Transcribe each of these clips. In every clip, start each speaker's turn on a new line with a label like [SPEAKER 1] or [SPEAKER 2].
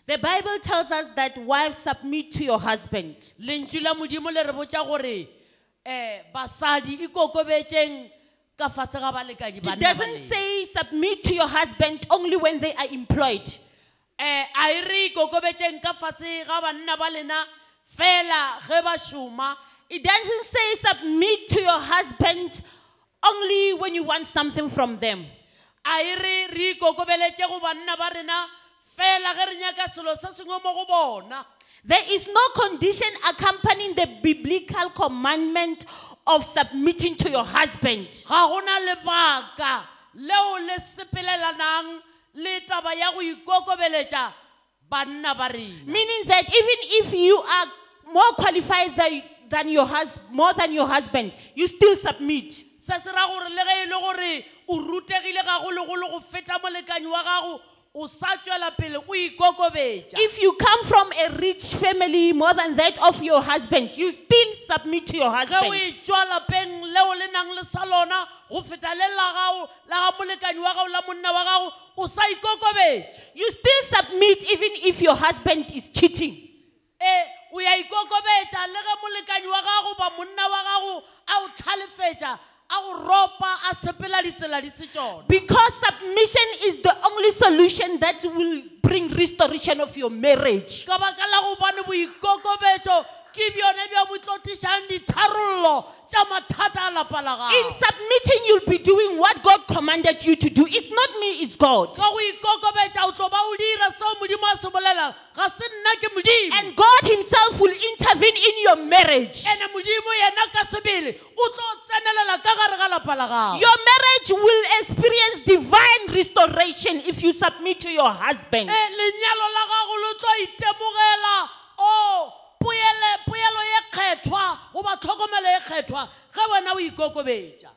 [SPEAKER 1] The Bible tells us that wives submit to your husband.
[SPEAKER 2] Lentswe la Modimo le re botsa gore basadi ikokobetseng ka fase ga balekane ba
[SPEAKER 1] It doesn't say submit to your husband only when they are employed.
[SPEAKER 2] a re ikokobetseng ka fase ga banna ba lena fela ge ba šoma.
[SPEAKER 1] It doesn't say submit to your husband only when you want something from them.
[SPEAKER 2] A re ikokobeletse go banna ba rena fela ge re nyaka selo se sengwe mo go bona.
[SPEAKER 1] There is no condition accompanying the biblical commandment of submitting to your husband.
[SPEAKER 2] Ga gona lebaka leo le sepelelanang le taba ya go ikokobeletša banna ba rena.
[SPEAKER 1] Meaning that even if you are more qualified than your husband, you still submit.
[SPEAKER 2] Se se ra gore le ge e le gore o rutegile gagologolo go feta molekane wa gago o sa tšwela pele o ikokobetša.
[SPEAKER 1] If you come from a rich family more than that of your husband, you still submit to your
[SPEAKER 2] Ge o
[SPEAKER 1] husband.
[SPEAKER 2] e tšwa lapeng leo le nang le sa lona go feta le la gago la ga molekane wa gago la monna wa gago o sa ikokobetša.
[SPEAKER 1] You still submit even if your husband is cheating.
[SPEAKER 2] O ya ikokobetša le ge molekane wa gago ba monna wa gago a o tlhalefetša a go ropa a sepela ditsela di se tšona.
[SPEAKER 1] Because submission is the only solution that will bring restoration of your marriage.
[SPEAKER 2] Ka baka la go bone boikokobetšo ke bjone bja bo tlo tlišang ditharollo tša mathata a lapa la
[SPEAKER 1] In
[SPEAKER 2] gago.
[SPEAKER 1] submitting, you'll be doing what God commanded you to do. It's not me, it's God.
[SPEAKER 2] Ka go ikokobetša o tlo ba o dira seo Modimo a se bolelang ga se nna ke Modimo.
[SPEAKER 1] And God himself will intervene in your marriage.
[SPEAKER 2] Ene Modimo yena ka sebele o tlo tsenelela ka gare ga lapa la gago.
[SPEAKER 1] Your marriage will experience divine restoration if you submit to your husband.
[SPEAKER 2] Lenyalo la gago le tlo itemogela poelo ye kgethwa goba tlhokomelo ye kgethwa ge wena o ikokobetša.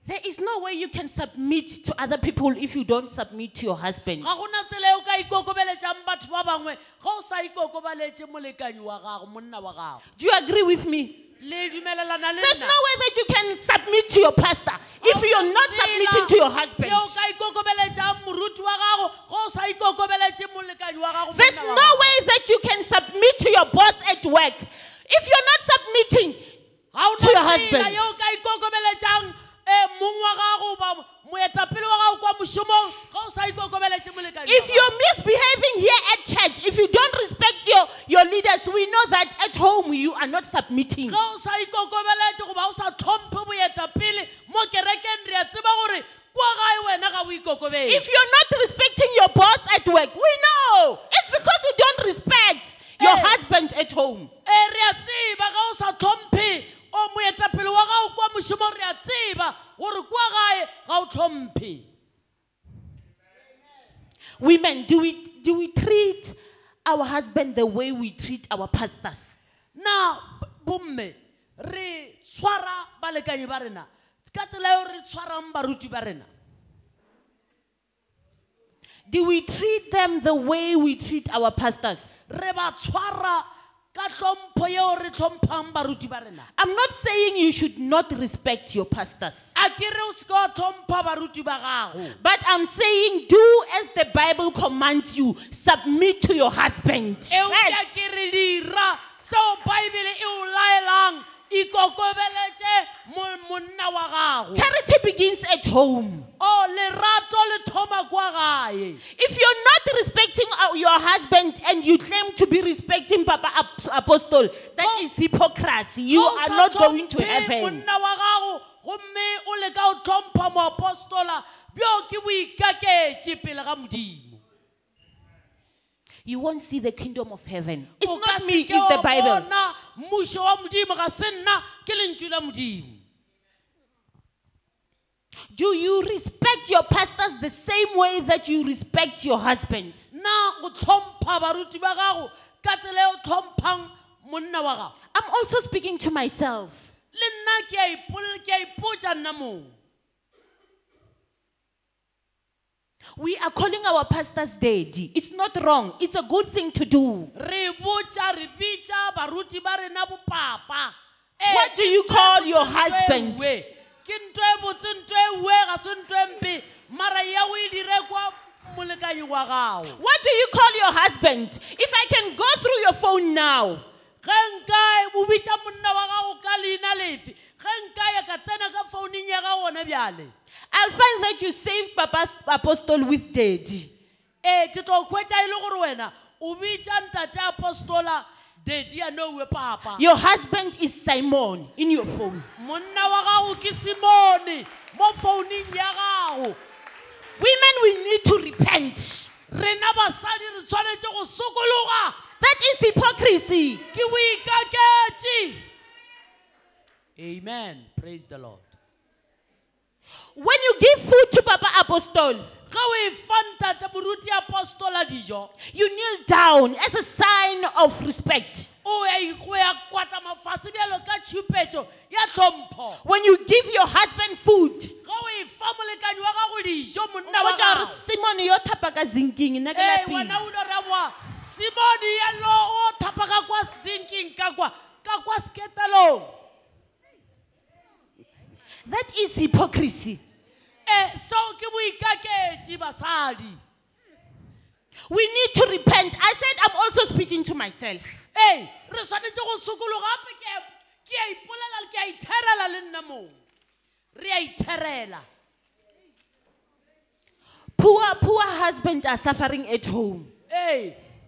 [SPEAKER 1] There is no way you can submit to other people if you don't submit to your husband.
[SPEAKER 2] Ga gona tsela o ka ikokobeletšang batho ba bangwe ge o sa ikokobeletše molekane wa gago monna wa gago.
[SPEAKER 1] Do you agree with me?
[SPEAKER 2] Le dumelelana le
[SPEAKER 1] There's no
[SPEAKER 2] nna.
[SPEAKER 1] way that you can submit to your pastor if you're not submitting to your husband.
[SPEAKER 2] Ye o ka ikokobeletšang moruti wa gago ge o sa ikokobeletše molekane wa gago
[SPEAKER 1] There's
[SPEAKER 2] monna wa
[SPEAKER 1] no
[SPEAKER 2] gago.
[SPEAKER 1] way that you can submit to your boss at work if you're not submitting
[SPEAKER 2] Ga o
[SPEAKER 1] to your
[SPEAKER 2] na tsela
[SPEAKER 1] husband.
[SPEAKER 2] ye o ka ikokobeletšang mong wa gago ba moetapele wa gago kwa mošomong ge o sa ikokobeletše molekane wa
[SPEAKER 1] If
[SPEAKER 2] gago.
[SPEAKER 1] you're misbehaving here at church, if you don't respect your leaders, we know that at home you are not submitting.
[SPEAKER 2] Ge o sa ikokobeletše goba o sa tlhomphe boetapele mo kerekeng re a tseba gore kwa gae wena ga o ikokobetše.
[SPEAKER 1] If you're not respecting your boss at work, we know it's because you don't respect your husband at home.
[SPEAKER 2] Re a tseba ge o sa tlhomphe o moetapele wa gago kwa mošomong re a tseba gore kwa gae ga o tlhomphe.
[SPEAKER 1] Women, do we treat our husband the way we treat our pastors?
[SPEAKER 2] Na bomme re tshwara balekane ba rena ka tsela eo re tshwarang baruti ba rena.
[SPEAKER 1] Do we treat them the way we treat our pastors?
[SPEAKER 2] Re ba tshwara ka tlhompho yeo re tlhomphang baruti ba rena.
[SPEAKER 1] I'm not saying you should not respect your pastors.
[SPEAKER 2] A ke re o se ka wa tlhompha baruti ba gago.
[SPEAKER 1] But I'm saying do as the Bible commands you. Submit to your husband.
[SPEAKER 2] Eupša ke re dira seo Baebele e o laelang ikokobeletše monna wa gago.
[SPEAKER 1] Charity begins at home.
[SPEAKER 2] O lerato le thoma kwa gae.
[SPEAKER 1] If you're not respecting your husband and you claim to be respecting Papa Apostle, that is hypocrisy. You
[SPEAKER 2] Ga o
[SPEAKER 1] are
[SPEAKER 2] sa
[SPEAKER 1] not going to
[SPEAKER 2] tlhomphe
[SPEAKER 1] heaven.
[SPEAKER 2] monna wa gago gomme o leka o tlhompha moapostola bjo ke boikaketše pele ga Modimo.
[SPEAKER 1] You won't see the kingdom of heaven. It's
[SPEAKER 2] O ka
[SPEAKER 1] not
[SPEAKER 2] se
[SPEAKER 1] me,
[SPEAKER 2] ke
[SPEAKER 1] it's the
[SPEAKER 2] wa
[SPEAKER 1] Bible.
[SPEAKER 2] bona mmušo wa Modimo ga se nna ke lentswe la Modimo.
[SPEAKER 1] Do you respect your pastors the same way that you respect your husbands?
[SPEAKER 2] Na go tlhompha baruti ba gago ka tsela e o tlhomphang monna wa gago.
[SPEAKER 1] I'm also speaking to myself.
[SPEAKER 2] Le nna ke a ipotša nna moo.
[SPEAKER 1] We are calling our pastors daddy. It's not wrong. It's a good thing to do.
[SPEAKER 2] Re botša re bitša baruti ba rena bopapa.
[SPEAKER 1] What do you call your husband?
[SPEAKER 2] Ke ntho e botse ntho e uwe ga se ntho e mpe mara ya o e dire kwa molekane molekanyi wa gago.
[SPEAKER 1] What do you call your husband? If I can go through your phone now,
[SPEAKER 2] Ge nka o bitša monna wa gago ka leina lefe, ge nka ya ka tsena ka founung ya gago gona bjale.
[SPEAKER 1] I'll find that you saved Papa's Apostle with Daddy.
[SPEAKER 2] Ke tlo hwetša e le gore wena o bitša ntate Apostola Daddy a nowe papa.
[SPEAKER 1] Your husband is Simon in your phone.
[SPEAKER 2] Monna wa gago ke Simone mo founung ya gago.
[SPEAKER 1] Women, we need to repent.
[SPEAKER 2] Rena basadi re tshwanetse go sokologa.
[SPEAKER 1] That is hypocrisy.
[SPEAKER 2] Ke boikaketše. Amen. Praise the Lord.
[SPEAKER 1] When you give food to Papa Apostle,
[SPEAKER 2] Ge o e fa ntate moruti Apostola dijo,
[SPEAKER 1] you kneel down as a sign of respect.
[SPEAKER 2] o ya kwata mafase bjalo ka tšhupetšo ya hlompho.
[SPEAKER 1] When you give your husband food,
[SPEAKER 2] Ge o e fa molekanyi wa gago dijo, monna wa
[SPEAKER 1] Simon,
[SPEAKER 2] gago.
[SPEAKER 1] yo thapa ka zinking, nna ke lapile.
[SPEAKER 2] Wena o lo ra boa, Simone ya lo o thapa ka kwa sinking ka kwa sketelong.
[SPEAKER 1] That is hypocrisy.
[SPEAKER 2] So ke boikaketše basadi.
[SPEAKER 1] We need to repent. I said I'm also speaking to myself.
[SPEAKER 2] Re swanetše go sokologa gape ke a ipolela ke a itherela le nna moo. Re a itherela.
[SPEAKER 1] Poor husbands are suffering at home.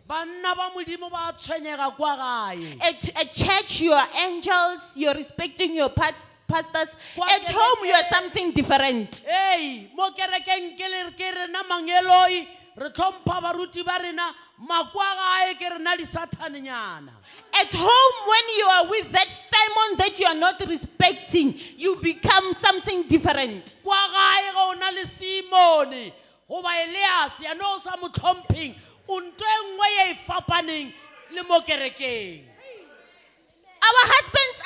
[SPEAKER 2] Banna ba modimo ba tshwenyega kwa gae.
[SPEAKER 1] At church, you are angels. You're respecting your pastors. At home, you are something different.
[SPEAKER 2] Mo kerekeng ke rena mangeloi, re tlhompha baruti ba rena, makwa gae ke rena di sathanenyana.
[SPEAKER 1] At home, when you are with that Simon that you are not respecting, you become something different.
[SPEAKER 2] Kwa gae ga ona le Simone, goba Elias ya no sa mo tlhompheng, o ntho e nngwe ye e fapaneng le mo kerekeng.
[SPEAKER 1] Our husbands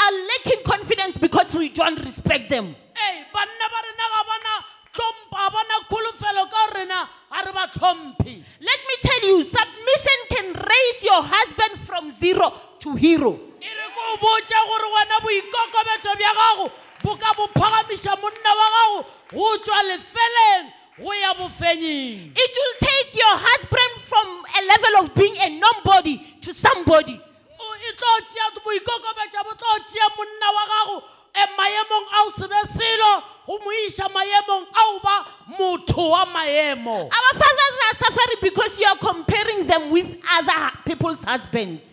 [SPEAKER 1] are lacking confidence because we don't respect them.
[SPEAKER 2] Banna ba rena ga bana tlhompha, bana kholofelo ka rena ga re ba tlhomphe.
[SPEAKER 1] Let me tell you, submission can raise your husband from zero to hero.
[SPEAKER 2] E re ko botša gore wena boikokobetso bja gago bo ka bo phagamiša monna wa gago go tšwa lefeleng go ya bofenying.
[SPEAKER 1] It will take your husband from a level of being a nobody to somebody.
[SPEAKER 2] E tlo tšea boikokobetša bo tlo tšea monna wa gago maemong ao se be selo go mo iša maemong ao ba motho wa maemo.
[SPEAKER 1] Our fathers are suffering because you are comparing them with other people's husbands.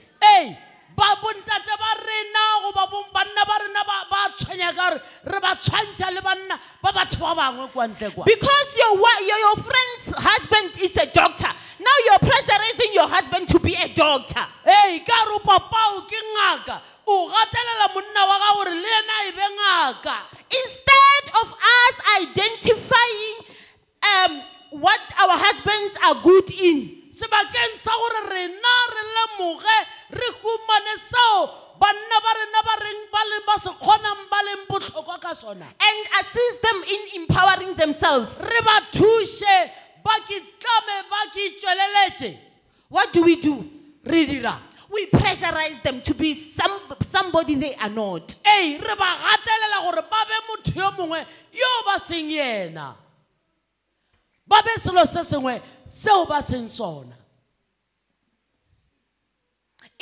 [SPEAKER 2] Ba bontate ba rena goba banna ba rena ba tshwenya ka re ba tshwantšha le banna ba batho ba bangwe kwa ntle kwa.
[SPEAKER 1] Because your friend's husband is a doctor. Now you're pressurizing your husband to be a doctor.
[SPEAKER 2] Ka re papao ke ngaka, o gatelela monna wa gago gore le yena e be ngaka.
[SPEAKER 1] Instead of us identifying what our husbands are good in,
[SPEAKER 2] Sebakeng sa gore rena re lemoge re humane sao banna ba rena ba reng ba se kgonang ba leng botlhokwa ka sona,
[SPEAKER 1] and assist them in empowering themselves.
[SPEAKER 2] re ba thuše ba ke tlame ba ke tšweleletše.
[SPEAKER 1] What do?
[SPEAKER 2] Re dira,
[SPEAKER 1] We pressurize them to be somebody they are not.
[SPEAKER 2] re ba gatelela gore ba be motho yo mongwe yo ba seng yena, ba be selo se sengwe seo ba seng sona.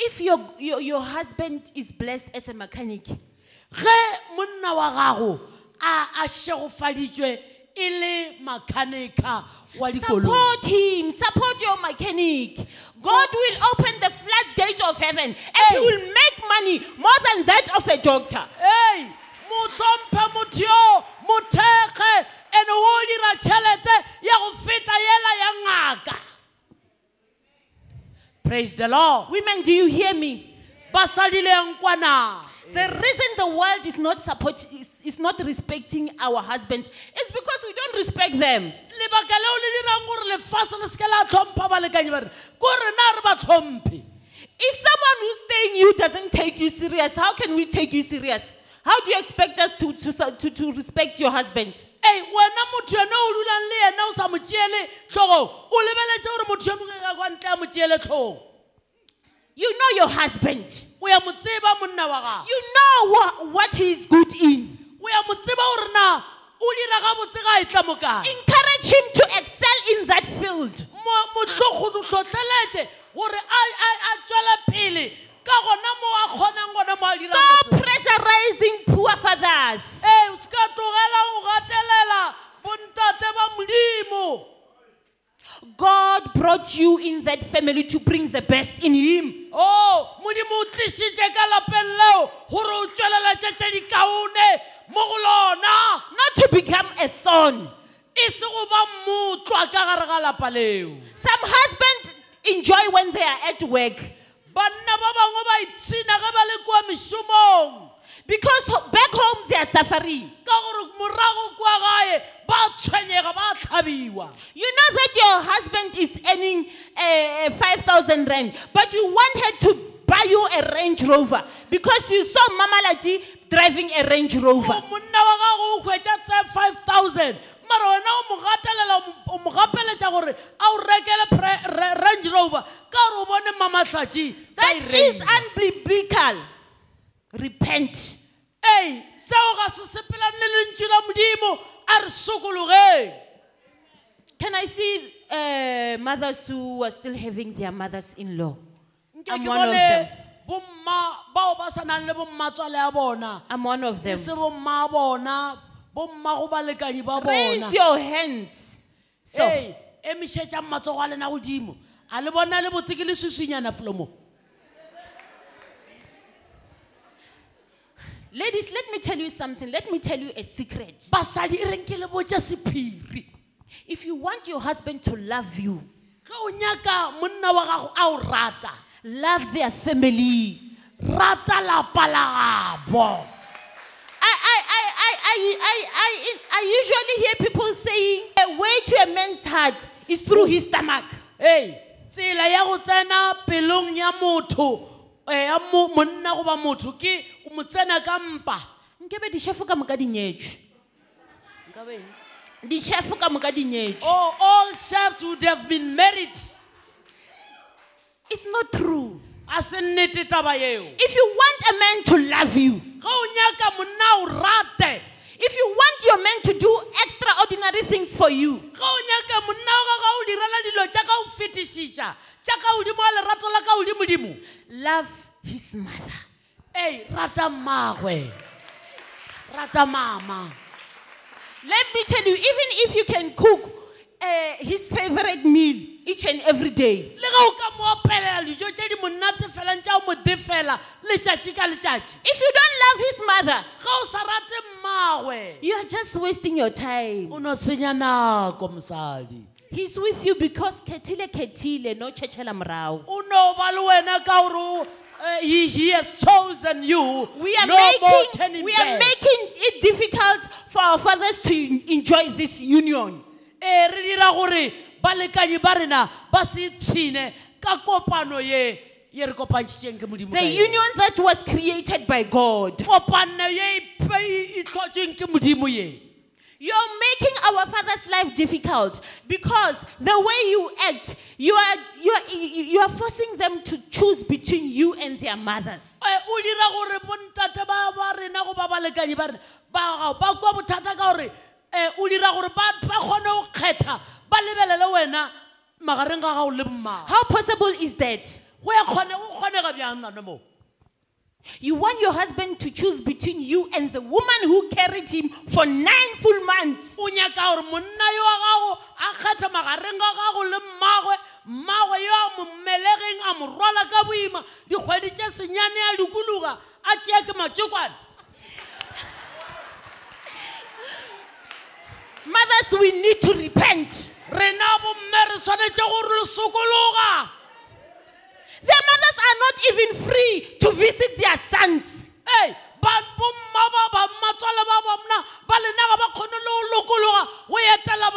[SPEAKER 1] If your husband is blessed as a mechanic,
[SPEAKER 2] Ge monna wa gago a šegofaditšwe e le makanika wa dikoloi,
[SPEAKER 1] support him, support your mechanic. God will open the floodgate of heaven and he will make money more than that of a doctor.
[SPEAKER 2] mo hlomphe motho yo, mo thekge, ene o dira tšhelete ya go feta yela ya ngaka. Praise the Lord.
[SPEAKER 1] Women, do you hear me?
[SPEAKER 2] Basadi le nkwana.
[SPEAKER 1] The reason the world is not respecting our husbands is because we don't respect them.
[SPEAKER 2] Lebaka leo le dirang gore lefase le se ke la tlhompha balekane ba rena, ke gore na re ba tlhomphe.
[SPEAKER 1] If someone who's staying you doesn't take you serious, how can we take you serious? How do you expect us to respect your husbands?
[SPEAKER 2] Wena motho yena o dulang le yena o sa mo tšeele tlhogong, o lebeletse gore motho yo mongwe ka kwa ntle a mo tšeele tlhogong.
[SPEAKER 1] You know your husband.
[SPEAKER 2] O ya mo tseba monna wa gago.
[SPEAKER 1] You know what he is good in.
[SPEAKER 2] O ya mo tseba gore na o dira gabotse ga e tla mo kae.
[SPEAKER 1] Encourage him to excel in that field. yield.
[SPEAKER 2] Motlogotlotleletse gore a tswele pele ka gona mo a kgonang gona mo a dirang
[SPEAKER 1] Stop
[SPEAKER 2] motho.
[SPEAKER 1] pressurizing poor fathers.
[SPEAKER 2] O se ka tlogela go gatelela bontate ba Modimo.
[SPEAKER 1] God brought you in that family to bring the best in Him.
[SPEAKER 2] Modimo o tlisitse ka lapeng leo gore o tsweleletse tse di kaone mo go lona,
[SPEAKER 1] Not to become a thorn.
[SPEAKER 2] e se go ba motlwa ka gare ga lapa leo.
[SPEAKER 1] Some husbands enjoy when they are at work
[SPEAKER 2] Banna ba bangwe ba ipshina ge ba le kwa mešomong
[SPEAKER 1] because back home they are suffering.
[SPEAKER 2] ka gore morago kwa gae ba tshwenyega ba tlhabiwa.
[SPEAKER 1] You know that your husband is earning 5,000 rand, but you wanted to buy you a Range Rover because you saw Mama Lati driving a Range Rover.
[SPEAKER 2] Monna wa gago o hwetša 5,000 mara wena o mo gatelela o mo gapeletša gore a o rekele Range Rover ka gore o bone Mama Hlatsi ba
[SPEAKER 1] That
[SPEAKER 2] e
[SPEAKER 1] is
[SPEAKER 2] reile.
[SPEAKER 1] unbiblical. Repent.
[SPEAKER 2] Seo ga se sepelane le lentšu la Modimo, a re sokologeng.
[SPEAKER 1] Can I see mothers who are still having their mothers-in-law?
[SPEAKER 2] Nke
[SPEAKER 1] I'm
[SPEAKER 2] ke
[SPEAKER 1] one of
[SPEAKER 2] bone
[SPEAKER 1] them.
[SPEAKER 2] bomma bao ba sa nang le bommatswale a bona,
[SPEAKER 1] I'm one of
[SPEAKER 2] e
[SPEAKER 1] them.
[SPEAKER 2] se bomma a bona, bomma go balekanyi ba
[SPEAKER 1] Raise
[SPEAKER 2] bona.
[SPEAKER 1] your hands. So,
[SPEAKER 2] Emišetša matsogo a lena godimo. A le bona le botse ke le susunyana Flomo.
[SPEAKER 1] ladies, let me tell you something. Let me tell you a secret.
[SPEAKER 2] Basadi e reng ke le botša sephiri.
[SPEAKER 1] If you want your husband to love you,
[SPEAKER 2] Ge o nyaka monna wa gago a o rata,
[SPEAKER 1] love their family.
[SPEAKER 2] rata lapa la gabo.
[SPEAKER 1] I usually hear people saying a way to a man's heart is through his stomach.
[SPEAKER 2] Tsela ya go tsena pelong ya motho, ya monna goba motho ke o mo tsena ka mpa.
[SPEAKER 1] Nkebe di-chef ka moka di nyetšwe. Di-chef ka moka di nyetšwe.
[SPEAKER 2] Oh, all chefs would have been married.
[SPEAKER 1] It's not true.
[SPEAKER 2] A se nnete taba eo.
[SPEAKER 1] If you want a man to love you,
[SPEAKER 2] Ge o nyaka monna o rate,
[SPEAKER 1] if you want your man to do extraordinary things for you,
[SPEAKER 2] ge o nyaka monna wa gago o direla dilo tša ka o fetišiša, tša ka godimo a lerato la ka godimo-dimo,
[SPEAKER 1] love his mother.
[SPEAKER 2] rata mmagwe, rata mama.
[SPEAKER 1] Let me tell you, even if you can cook his favorite meal each and every day,
[SPEAKER 2] Le ge o ka mo apelela dijo tše di monate fela tša o mo defela letšatši ka letšatši,
[SPEAKER 1] if you don't love his mother,
[SPEAKER 2] ge o sa rate mmagwe,
[SPEAKER 1] you are just wasting your time.
[SPEAKER 2] o no senya nako mosadi.
[SPEAKER 1] He's with you because ketile, no chechela mrao.
[SPEAKER 2] O no ba le wena ka gore he has chosen you.
[SPEAKER 1] We are
[SPEAKER 2] No more
[SPEAKER 1] making
[SPEAKER 2] turning
[SPEAKER 1] we are
[SPEAKER 2] back.
[SPEAKER 1] making it difficult for our fathers to enjoy this union.
[SPEAKER 2] Re dira gore balekanyi ba rena ba se tshine ka kopano ye re kopantšitšeng ke Modimo ka
[SPEAKER 1] The
[SPEAKER 2] yona.
[SPEAKER 1] union that was created by God.
[SPEAKER 2] Kopano ye e tlhotsweng ke Modimo ye.
[SPEAKER 1] You're making our father's life difficult because the way you act, you are forcing them to choose between you and their mothers.
[SPEAKER 2] O dira gore bontate ba rena go ba balekanyi ba rena ba kwa bothata ka gore o dira gore ba kgone go kgetha ba lebelele wena magareng ga gago le mmago.
[SPEAKER 1] How possible is that?
[SPEAKER 2] Go kgonega bjang nana mo?
[SPEAKER 1] You want your husband to choose between you and the woman who carried him for 9 full months.
[SPEAKER 2] O nyaka gore monna yo wa gago a kgetha magareng ga gago le mmagwe yo a mo mmelegeng a mo rwala ka boima dikgwedi tše senyane a dikologa a tšea ke matšokwane.
[SPEAKER 1] Mothers, we need to repent.
[SPEAKER 2] Rena bomme re swanetše gore le sokologa.
[SPEAKER 1] Their mothers are not even free to visit their sons.
[SPEAKER 2] Bomma ba matswale ba bona ba lena ga ba kgone le go lokologa go etela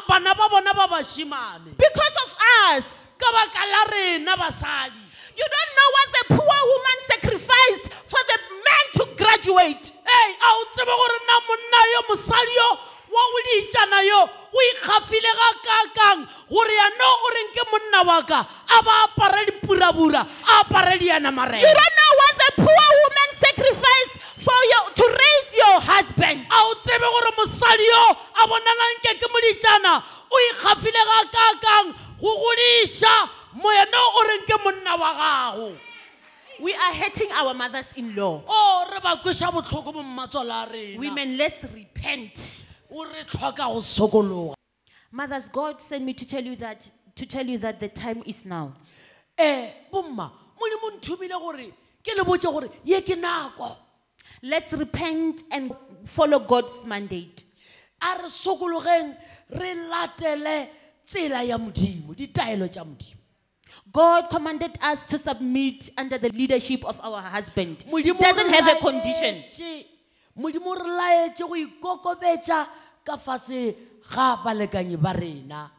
[SPEAKER 2] bana ba bona ba bašimane
[SPEAKER 1] Because of us.
[SPEAKER 2] ka baka la rena basadi.
[SPEAKER 1] You don't know what the poor woman sacrificed for the man to graduate.
[SPEAKER 2] A o tsebe gore na monna yo mosadi yo wa go diitšana yo o ikgafile ga kakang gore yana o reng ke monna wa ka a ba apara dipurabura a apara dianamarena.
[SPEAKER 1] You don't know what the poor woman sacrificed to raise your husband.
[SPEAKER 2] a o tsebe gore mosadi yo a bonalang ke moditšana o ikgafile ga kakang go godiša moyena o reng ke monna wa gago.
[SPEAKER 1] We are hurting our mothers-in-law.
[SPEAKER 2] O re ba kweša botlhoko bo mmatswala a rena.
[SPEAKER 1] Women, let's repent.
[SPEAKER 2] O re tlhoka go sokologa.
[SPEAKER 1] Mothers, God sent me to tell you that the time is now.
[SPEAKER 2] Bomma modimo nthumile gore ke le botse gore ye ke nako.
[SPEAKER 1] Let's repent and follow God's mandate.
[SPEAKER 2] A re sokologeng re latele tsela ya modimo ditaelo tša modimo.
[SPEAKER 1] God commanded us to submit under the leadership of our husband. It
[SPEAKER 2] Modimo
[SPEAKER 1] doesn't
[SPEAKER 2] re
[SPEAKER 1] have a condition.
[SPEAKER 2] laetše- modimo re laetše go ikokobetša ka fase ga balekanyi ba rena.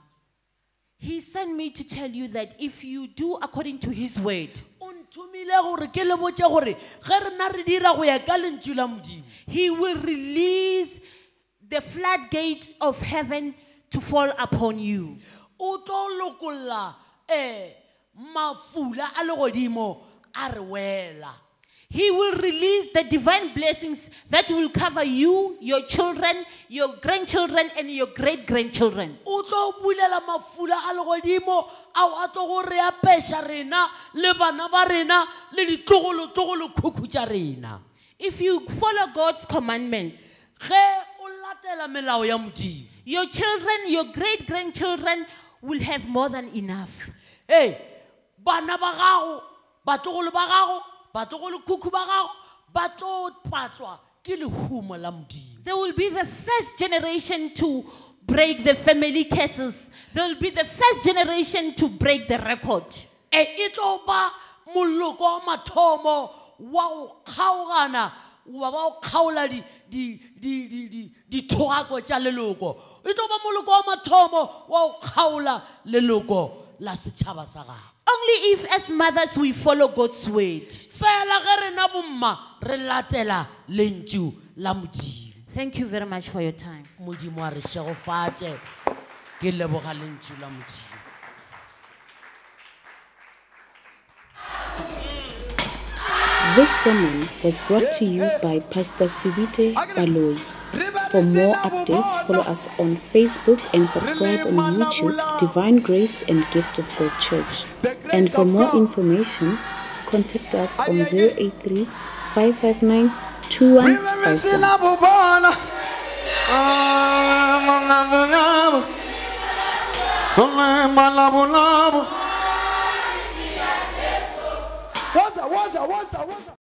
[SPEAKER 1] He sent me to tell you that if you do according to his word,
[SPEAKER 2] O nthumile gore ke le botse gore ge rena re dira go ya ka lentšu la modimo,
[SPEAKER 1] he will release the floodgate of heaven to fall upon you.
[SPEAKER 2] o tlo lokolola mafula a legodimo a re wela.
[SPEAKER 1] He will release the divine blessings that will cover you, your children, your grandchildren, and your great-grandchildren.
[SPEAKER 2] O tlo bulela mafula a legodimo ao a tlo go re apeša rena le bana ba rena le ditlogolo khukhu tša rena.
[SPEAKER 1] If you follow God's commandment,
[SPEAKER 2] Ge o latela melao ya modimo,
[SPEAKER 1] your children, your great-grandchildren will have more than enough.
[SPEAKER 2] bana ba gago, batlogolo ba gago, batlogolo khukhu ba gago ba tlo patlwa ke lehumo la modimo.
[SPEAKER 1] They will be the first generation to break the family curses. They will be the first generation to break the record.
[SPEAKER 2] E tlo ba moloko wa mathomo wa go kgaogana wa ba o kgaola dithogako tša leloko. E tlo ba moloko wa mathomo wa go kgaola leloko la setšhaba sa gago.
[SPEAKER 1] Only if as mothers we follow God's word.
[SPEAKER 2] Fela ge rena bomma re latela lentšu la modimo.
[SPEAKER 1] Thank you very much for your time.
[SPEAKER 2] Modimo a re šegofatše ke leboga lentšu la modimo.
[SPEAKER 3] This sermon was brought to you by Pastor Sibite Baloyi. For more updates, follow us on Facebook and subscribe on YouTube, Divine Grace and Gift of God Church. And for more information, contact us on 083 559 2157.